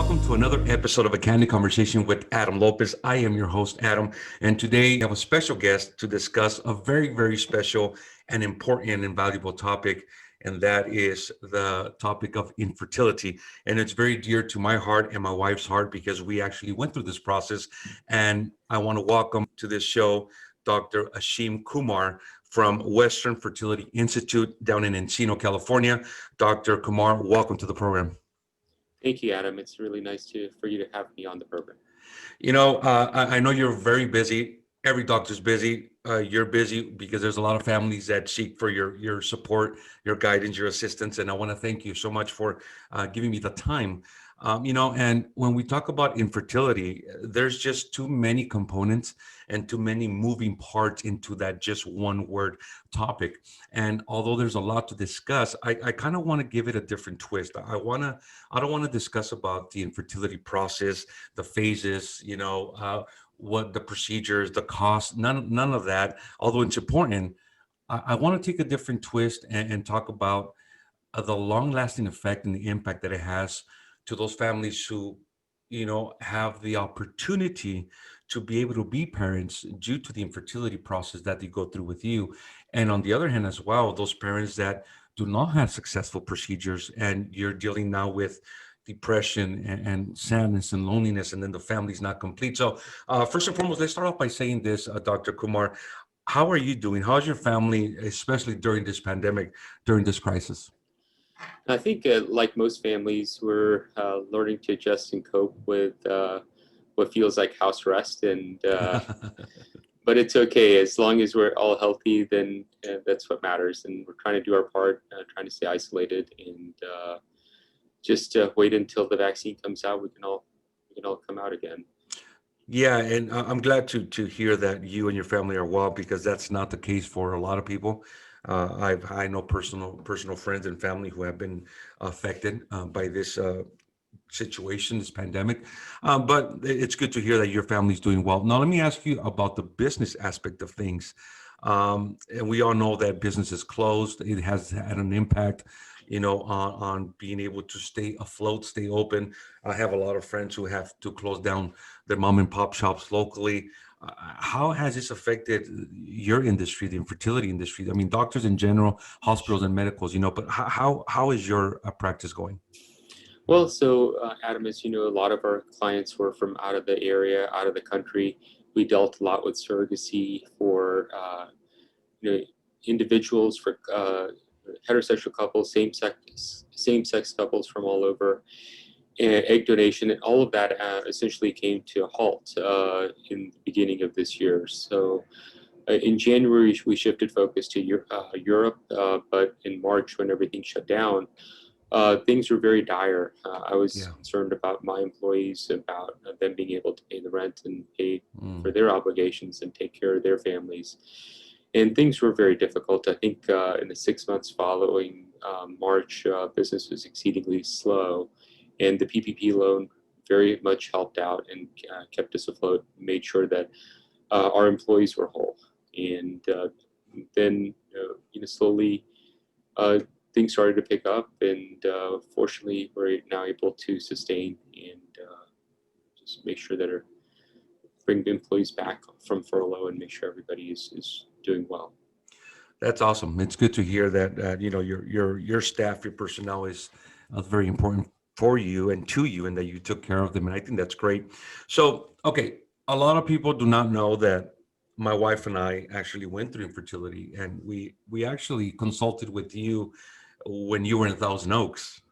welcome to another episode of A Candid Conversation with Adam Lopez. I am your host, Adam, and today we have a special guest to discuss a very, very special and important and valuable topic, and that is the topic of infertility. And it's very dear to my heart and my wife's heart because we actually went through this process. And I want to welcome to this show Dr. Ashim Kumar from Western Fertility Institute down in Encino, California. Dr. Kumar, welcome to the program. Thank you, Adam. It's really nice for you to have me on the program. I know you're very busy. Every doctor's busy. You're busy because there's a lot of families that seek for your support, your guidance, your assistance, and I want to thank you so much for giving me the time. And when we talk about infertility, there's just too many components and too many moving parts into that just one word topic. And although there's a lot to discuss, I kind of want to give it a different twist. I don't want to discuss about the infertility process, the phases, what the procedures, the cost, none of that. Although it's important, I want to take a different twist and talk about the long-lasting effect and the impact that it has to those families who, have the opportunity to be able to be parents due to the infertility process that they go through with you. And on the other hand, as well, those parents that do not have successful procedures and you're dealing now with depression and sadness and loneliness, and then the family's not complete. So, first and foremost, let's start off by saying this, Dr. Kumar. How are you doing? How's your family, especially during this pandemic, during this crisis? I think, like most families, we're learning to adjust and cope with what feels like house arrest, and but it's okay as long as we're all healthy. Then that's what matters, and we're trying to do our part, trying to stay isolated, and just wait until the vaccine comes out. We can all come out again. Yeah, and I'm glad to hear that you and your family are well because that's not the case for a lot of people. I know personal friends and family who have been affected by this situation, this pandemic. But it's good to hear that your family's doing well. Now, let me ask you about the business aspect of things. And we all know that business is closed. It has had an impact, on being able to stay afloat, stay open. I have a lot of friends who have to close down their mom and pop shops locally. How has this affected your industry, the infertility industry? I mean, doctors in general, hospitals and medicals, but how is your practice going? Well, so Adam, as you know, a lot of our clients were from out of the area, out of the country. We dealt a lot with surrogacy for you know individuals, for heterosexual couples, same sex couples from all over, and egg donation, and all of that essentially came to a halt in the beginning of this year. So in January, we shifted focus to Europe, but in March, when everything shut down, things were very dire. I was Yeah. concerned about my employees, about them being able to pay the rent and pay for Mm. their obligations and take care of their families. And things were very difficult. I think in the 6 months following March, business was exceedingly slow, and the PPP loan very much helped out and kept us afloat, made sure that our employees were whole. And then, slowly uh, things started to pick up, and fortunately, we're now able to sustain and just make sure that bring the employees back from furlough and make sure everybody is doing well. That's awesome. It's good to hear that your staff, your personnel is very important for you and to you, and that you took care of them. And I think that's great. So, okay, a lot of people do not know that my wife and I actually went through infertility, and we actually consulted with you when you were in Thousand Oaks.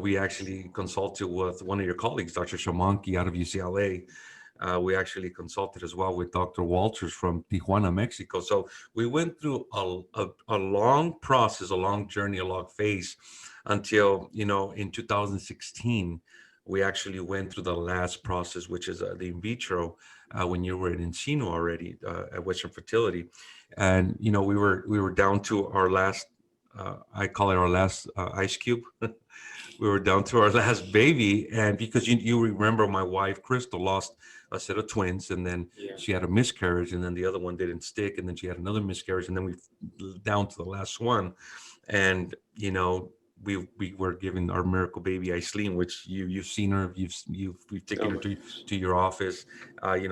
We actually consulted with one of your colleagues, Dr. Shamanki out of UCLA. We actually consulted as well with Dr. Walters from Tijuana, Mexico. So we went through a long process, a long journey, a long phase until, in 2016, we actually went through the last process, which is the in vitro, when you were in Encino already at Western Fertility. And, we were down to our last, I call it our last ice cube. We were down to our last baby, and because you remember my wife Crystal lost a set of twins, and then Yeah. she had a miscarriage, and then the other one didn't stick, and then she had another miscarriage, and then we down to the last one. And we were giving our miracle baby Aislinn, which you've seen her, we've taken Oh her my gosh. to your office.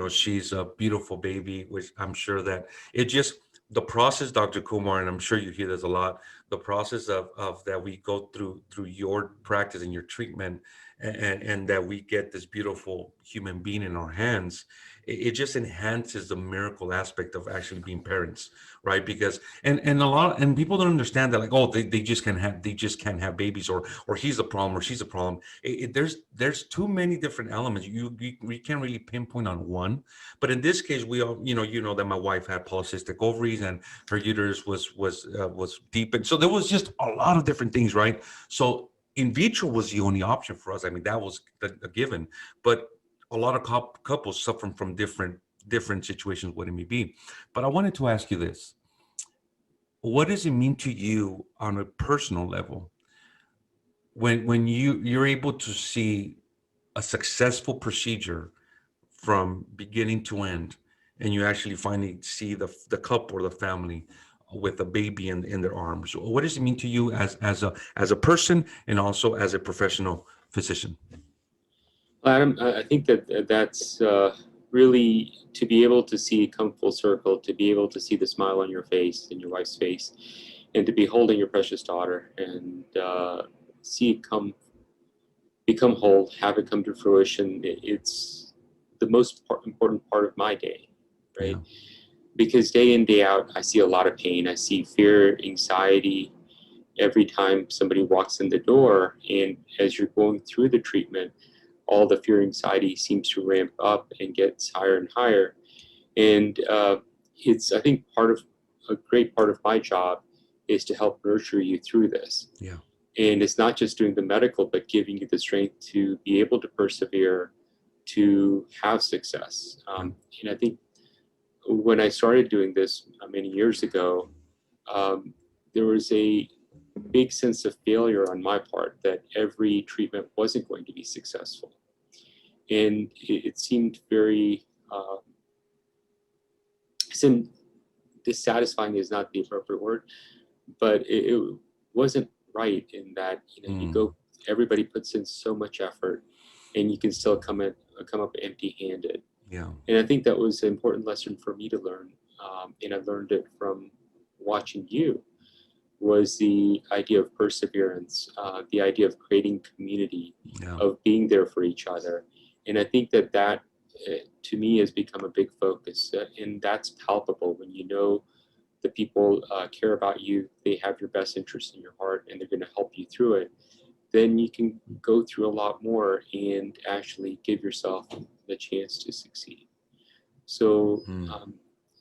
She's a beautiful baby, which I'm sure that it just the process, Dr. Kumar, and I'm sure you hear this a lot. The process of that we go through your practice and your treatment, and that we get this beautiful human being in our hands. It just enhances the miracle aspect of actually being parents, right? Because and a lot and people don't understand that, like, oh, they just can't have babies, or he's a problem or she's a problem. There's too many different elements. We can't really pinpoint on one. But in this case, we all, that my wife had polycystic ovaries and her uterus was deep, and so there was just a lot of different things, right? So in vitro was the only option for us. I mean, that was a given. But a lot of couples suffer from different situations, what it may be. But I wanted to ask you this: what does it mean to you on a personal level when you're able to see a successful procedure from beginning to end, and you actually finally see the couple or the family with a baby in their arms? What does it mean to you as a person and also as a professional physician? Adam, I think that that's really to be able to see it come full circle, to be able to see the smile on your face and your wife's face, and to be holding your precious daughter and see it become whole, have it come to fruition. It's the most important part of my day, Yeah. right? Because day in, day out, I see a lot of pain. I see fear, anxiety every time somebody walks in the door. And as you're going through the treatment, all the fear, anxiety seems to ramp up and gets higher and higher. And it's, I think, a great part of my job is to help nurture you through this. Yeah. And it's not just doing the medical, but giving you the strength to be able to persevere, to have success. And I think when I started doing this many years ago, um, there was a big sense of failure on my part that every treatment wasn't going to be successful. And it seemed very, seemed dissatisfying is not the appropriate word, but it wasn't right in that, you go, everybody puts in so much effort and you can still come up empty-handed. Yeah. And I think that was an important lesson for me to learn. And I learned it from watching you, was the idea of perseverance, the idea of creating community, Yeah. of being there for each other. And I think that to me has become a big focus. And that's palpable when you know the people care about you, they have your best interest in your heart, and they're going to help you through it. Then you can go through a lot more and actually give yourself the chance to succeed. So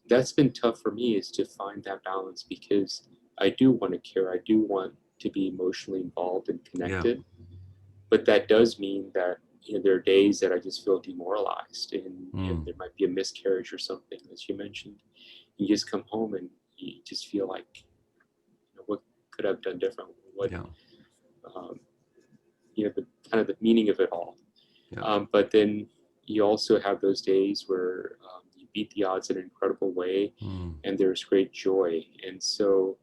that's been tough for me, is to find that balance, because I do want to care. I do want to be emotionally involved and Yeah. connected. But that does mean that there are days that I just feel demoralized, and there might be a miscarriage or something, as you mentioned. You just come home and you just feel like, what could I have done different? What, Yeah. um, the kind of the meaning of it all. Yeah. But then you also have those days where you beat the odds in an incredible way, and there's great joy. And so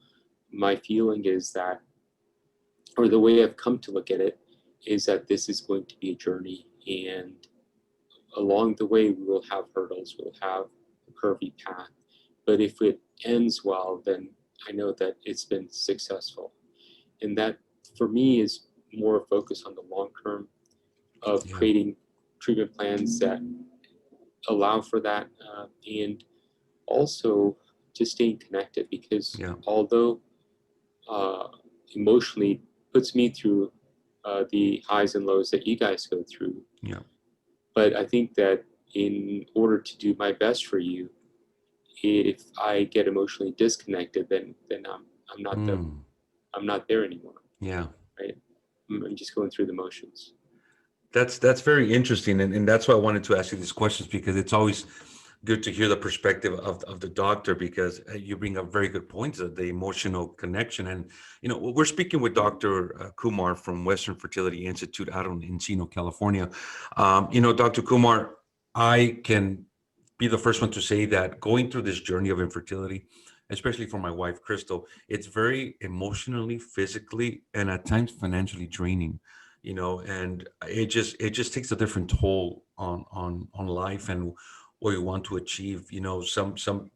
my feeling is that, or the way I've come to look at it, is that this is going to be a journey, and along the way we will have hurdles, we'll have a curvy path. But if it ends well, then I know that it's been successful. And that, for me, is more focused on the long term of Yeah. creating treatment plans that allow for that, and also just staying connected, because Yeah. although uh, emotionally puts me through the highs and lows that you guys go through, Yeah. but I think that in order to do my best for you, if I get emotionally disconnected, then I'm not I'm not there anymore, Yeah. right? I'm just going through the motions. That's very interesting, and that's why I wanted to ask you these questions, because it's always good to hear the perspective of the doctor, because you bring up very good points of the emotional connection. And we're speaking with Dr. Kumar from Western Fertility Institute out in Encino, California. Dr. Kumar, I can be the first one to say that going through this journey of infertility especially for my wife, Crystal, it's very emotionally, physically, and at times financially draining, and it just takes a different toll on life and what you want to achieve. Some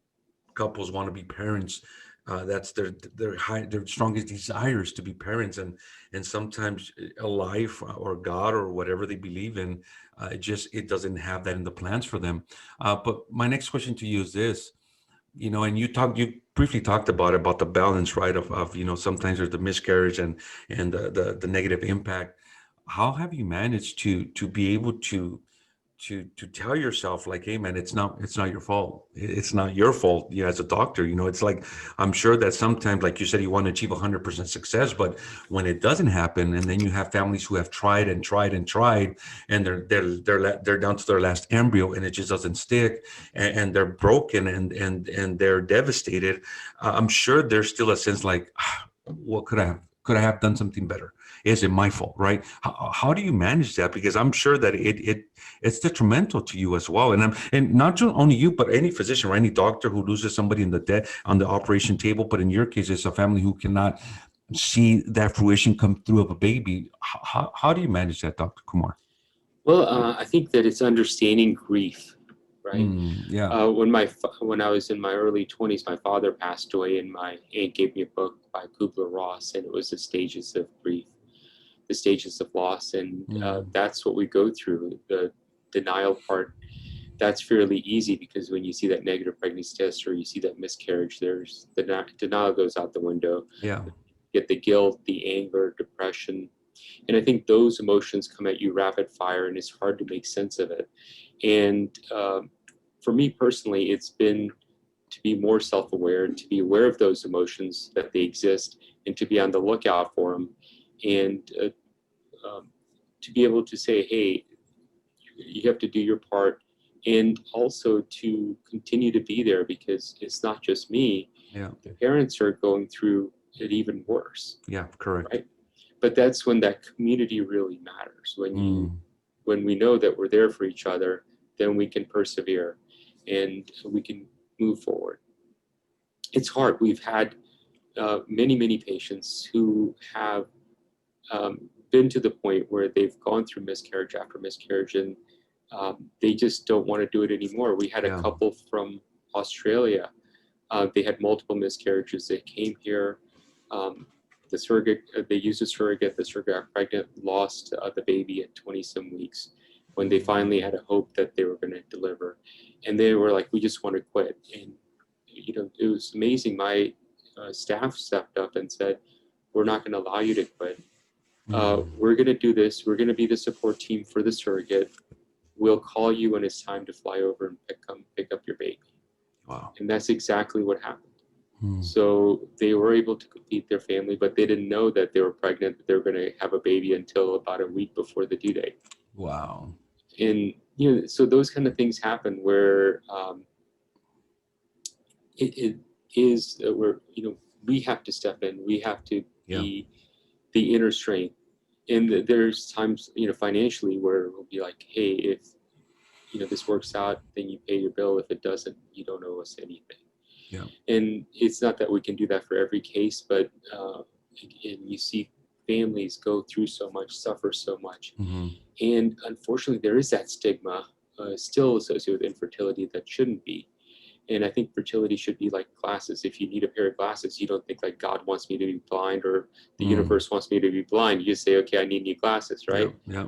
couples want to be parents. That's their strongest desires to be parents, and sometimes a life or God or whatever they believe in, it doesn't have that in the plans for them. But my next question to you is this: and you briefly talked about the balance, right? Of sometimes there's the miscarriage and the negative impact. How have you managed to be able to tell yourself, like, hey man, it's not your fault. It's not your fault, as a doctor. It's like, I'm sure that sometimes, like you said, you want to achieve 100% success, but when it doesn't happen, and then you have families who have tried and tried and tried, and they're down to their last embryo, and it just doesn't stick, and they're broken, and they're devastated. I'm sure there's still a sense like, what could I have done something better? Is it my fault, right? How do you manage that? Because I'm sure that it's detrimental to you as well. And not only you, but any physician or any doctor who loses somebody on the operation table. But in your case, it's a family who cannot see that fruition come through of a baby. How do you manage that, Dr. Kumar? Well, I think that it's understanding grief, right? Yeah. When I was in my early 20s, my father passed away, and my aunt gave me a book by Kubler-Ross, and it was the stages of grief, the stages of loss, and that's what we go through. The denial part, that's fairly easy, because when you see that negative pregnancy test or you see that miscarriage, there's the denial goes out the window. Yeah. Get the guilt, the anger, depression, and I think those emotions come at you rapid fire, and it's hard to make sense of it. And for me personally, it's been to be more self-aware, to be aware of those emotions, that they exist, and to be on the lookout for them, and to be able to say, hey, you have to do your part, and also to continue to be there, because it's not just me. Yeah. The parents are going through it even worse. Yeah. Correct. Right? But that's when that community really matters. When we know that we're there for each other, then we can persevere, and we can move forward. It's hard. We've had many patients who have been to the point where they've gone through miscarriage after miscarriage, and they just don't want to do it anymore. We had a Yeah. couple from Australia. They had multiple miscarriages. They came here. The surrogate, they used a surrogate. The surrogate got pregnant, lost the baby at 20 some weeks, when they finally had a hope that they were going to deliver, and they were like, "We just want to quit." And it was amazing. My staff stepped up and said, "We're not going to allow you to quit. We're going to do this. We're going to be the support team for the surrogate. We'll call you when it's time to fly over and pick up your baby." Wow. And that's exactly what happened. So they were able to complete their family, but they didn't know that they were pregnant, that they were going to have a baby until about a week before the due date. Wow. And so those kind of things happen where it is where we have to step in. We have to be the inner strength. And there's times financially where we'll be like, hey, if this works out, then you pay your bill. If it doesn't, you don't owe us anything. Yeah. And it's not that we can do that for every case, but and you see families go through so much, suffer so much. And unfortunately, there is that stigma still associated with infertility that shouldn't be. And I think fertility should be like glasses. If you need a pair of glasses, you don't think like God wants me to be blind, or the universe wants me to be blind. You just say, okay, I need new glasses, right? Yeah.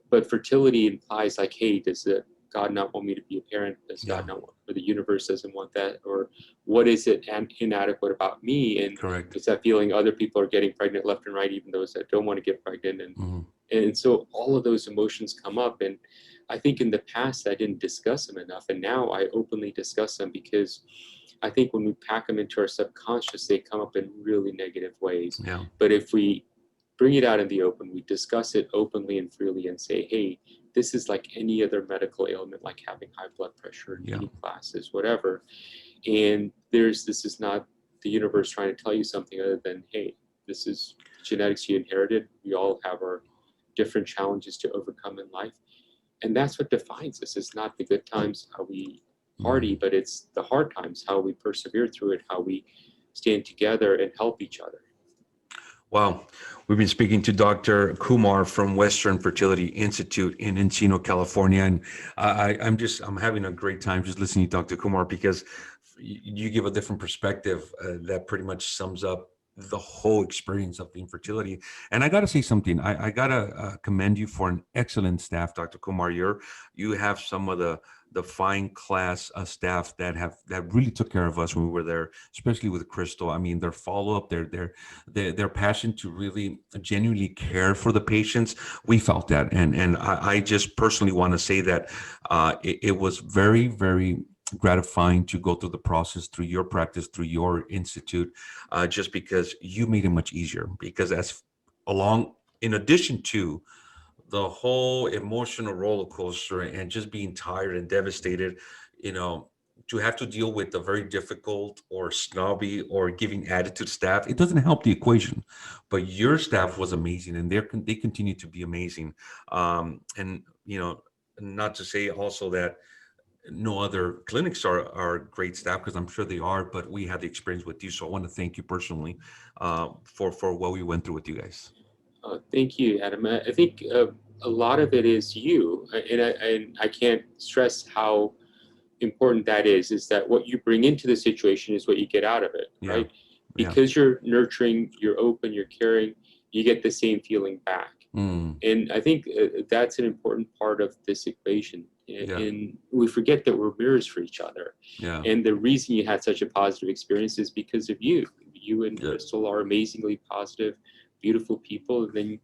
But fertility implies like, hey, does God not want me to be a parent? Does God not want, or the universe doesn't want that? Or what is it inadequate about me? And Correct. it's that feeling other people are getting pregnant left and right, even those that don't want to get pregnant. And so all of those emotions come up. And I think in the past, I didn't discuss them enough. And now I openly discuss them, because I think when we pack them into our subconscious, they come up in really negative ways. Yeah. But if we bring it out in the open, we discuss it openly and freely, and say, hey, this is like any other medical ailment, like having high blood pressure, needing glasses, whatever. And this is not the universe trying to tell you something other than, hey, this is genetics you inherited. We all have our different challenges to overcome in life. And that's what defines us. It's not the good times, how we party, but it's the hard times, how we persevere through it, how we stand together and help each other. Wow. We've been speaking to Dr. Kumar from Western Fertility Institute in Encino, California. And I'm having a great time just listening to Dr. Kumar because you give a different perspective that pretty much sums up the whole experience of the infertility. And I got to say something. I got to commend you for an excellent staff, Dr. Kumar. You have some of the fine class staff that really took care of us when we were there, especially with Crystal. I mean, their follow up, their passion to really genuinely care for the patients. We felt that, and I just personally want to say that it was very, very gratifying to go through the process through your practice, through your institute, just because you made it much easier. Because in addition to the whole emotional roller coaster and just being tired and devastated, you know, to have to deal with a very difficult or snobby or giving attitude staff, it doesn't help the equation. But your staff was amazing, and they continue to be amazing. And not to say also that no other clinics are great staff, because I'm sure they are, but we had the experience with you. So I want to thank you personally for what we went through with you guys. Thank you, Adam. I think a lot of it is you, and I can't stress how important that is that what you bring into the situation is what you get out of it, Yeah. right? Yeah. Because you're nurturing, you're open, you're caring, you get the same feeling back. And I think that's an important part of this equation. Yeah. And we forget that we're mirrors for each other. Yeah. And the reason you had such a positive experience is because of you. You and Yeah. Crystal are amazingly positive, beautiful people. And then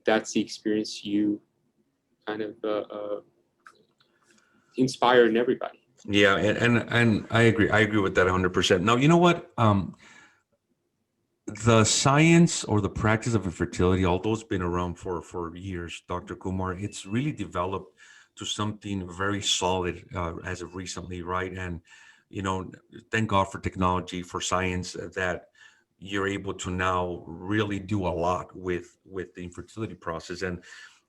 that's the experience you kind of inspire in everybody. Yeah, and I agree. I agree with that 100%. Now, you know what? The science or the practice of infertility, although it's been around for years, Dr. Kumar, it's really developed to something very solid as of recently, right? And thank God for technology, for science, that you're able to now really do a lot with the infertility process. And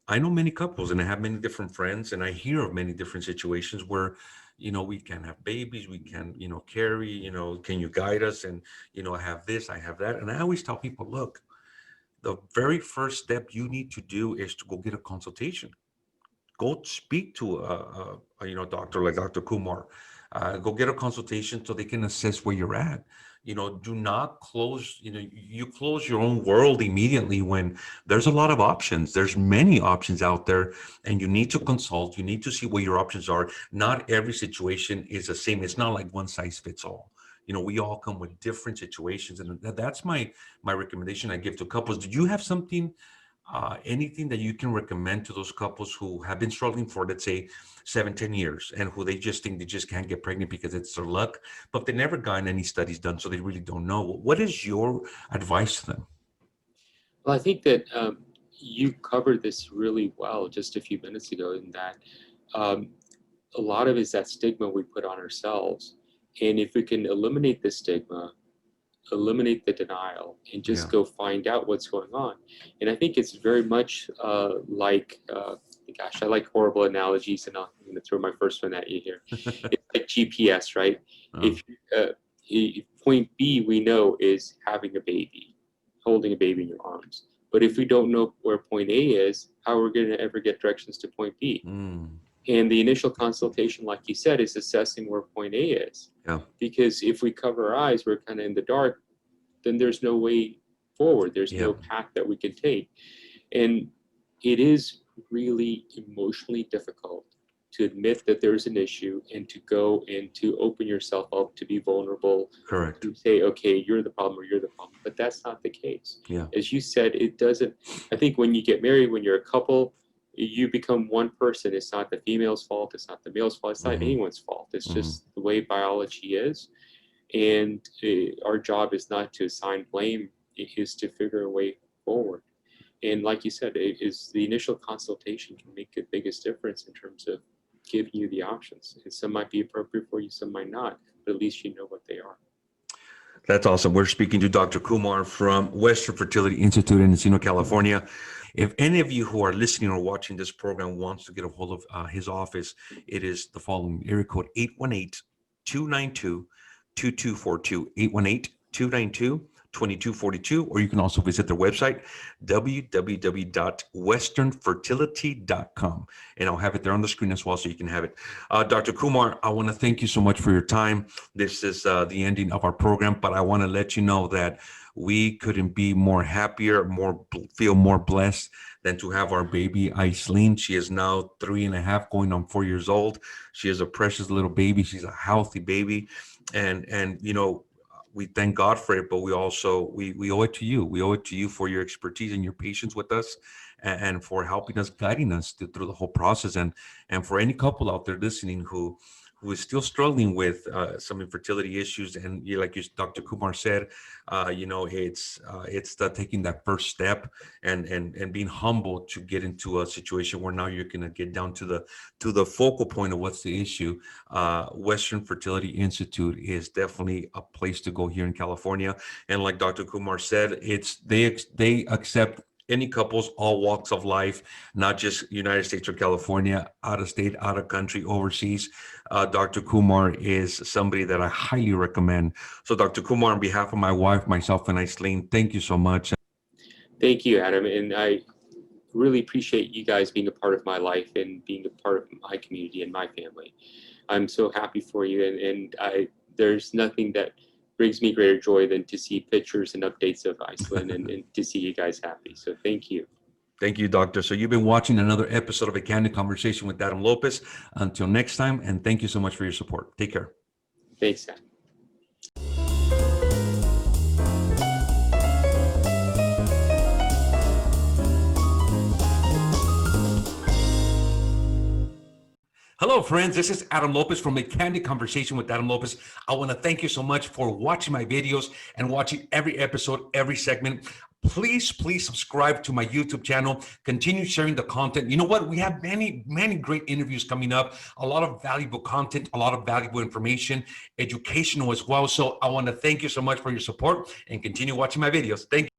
I know many couples, and I have many different friends, and I hear of many different situations where, we can have babies, we can, carry, can you guide us? And, I have this, I have that. And I always tell people, look, the very first step you need to do is to go get a consultation. Go speak to doctor like Dr. Kumar. Go get a consultation so they can assess where you're at. Do not close. You close your own world immediately when there's a lot of options. There's many options out there, and you need to consult. You need to see what your options are. Not every situation is the same. It's not like one size fits all. We all come with different situations, and that's my recommendation I give to couples. Do you have something? Anything that you can recommend to those couples who have been struggling for, let's say, 7, 10 years, and who they just think they just can't get pregnant because it's their luck, but they never gotten any studies done, so they really don't know. What is your advice to them? Well, I think that you covered this really well just a few minutes ago, in that um, a lot of it is that stigma we put on ourselves. And if we can eliminate the stigma, eliminate the denial, and just go find out what's going on. And I think it's very much gosh, I like horrible analogies, and I'm going to throw my first one at you here. It's like GPS, right? If point B we know is having a baby, holding a baby in your arms. But if we don't know where point A is, how are we going to ever get directions to point B? And the initial consultation, like you said, is assessing where point A is. Yeah. Because if we cover our eyes, we're kind of in the dark, then there's no way forward. There's no path that we can take. And it is really emotionally difficult to admit that there's an issue and to go and to open yourself up, to be vulnerable. Correct. To say, okay, you're the problem or you're the problem. But that's not the case. Yeah. As you said, it doesn't. I think when you get married, when you're a couple, you become one person. It's not the female's fault. It's not the male's fault. It's not anyone's fault. It's just the way biology is. And our job is not to assign blame. It is to figure a way forward. And like you said, it is the initial consultation can make the biggest difference in terms of giving you the options. And some might be appropriate for you, some might not, but at least you know what they are. That's awesome. We're speaking to Dr. Kumar from Western Fertility Institute in Encino, California. If any of you who are listening or watching this program wants to get a hold of his office, it is the following: area code 818-292-2242, 818-292-2242, or you can also visit their website, www.westernfertility.com. And I'll have it there on the screen as well, so you can have it. Dr. Kumar, I want to thank you so much for your time. This is the ending of our program, but I want to let you know that we couldn't be more happier, feel more blessed than to have our baby Aislinn. She is now 3.5, going on 4 years old. She is a precious little baby. She's a healthy baby, and we thank God for it, but we also we owe it to you. We owe it to you for your expertise and your patience with us, and for helping us, guiding us through the whole process. And for any couple out there listening who is still struggling with some infertility issues, and Dr. Kumar said, it's taking that first step and being humble to get into a situation where now you're going to get down to the focal point of what's the issue. Western Fertility Institute is definitely a place to go here in California, and like Dr. Kumar said, they accept any couples, all walks of life, not just United States or California, out of state, out of country, overseas. Dr. Kumar is somebody that I highly recommend. So Dr. Kumar, on behalf of my wife, myself, and Aislinn, thank you so much. Thank you, Adam. And I really appreciate you guys being a part of my life and being a part of my community and my family. I'm so happy for you. And there's nothing that brings me greater joy than to see pictures and updates of Aislinn and to see you guys happy. So thank you. Thank you, Doctor. So you've been watching another episode of A Candid Conversation with Adam Lopez. Until next time, and thank you so much for your support. Take care. Thanks, Adam. Hello, friends. This is Adam Lopez from A Candid Conversation with Adam Lopez. I want to thank you so much for watching my videos and watching every episode, every segment. Please subscribe to my YouTube channel. Continue sharing the content. You know what? We have many great interviews coming up, a lot of valuable content, a lot of valuable information, educational as well. So I want to thank you so much for your support and continue watching my videos. Thank you.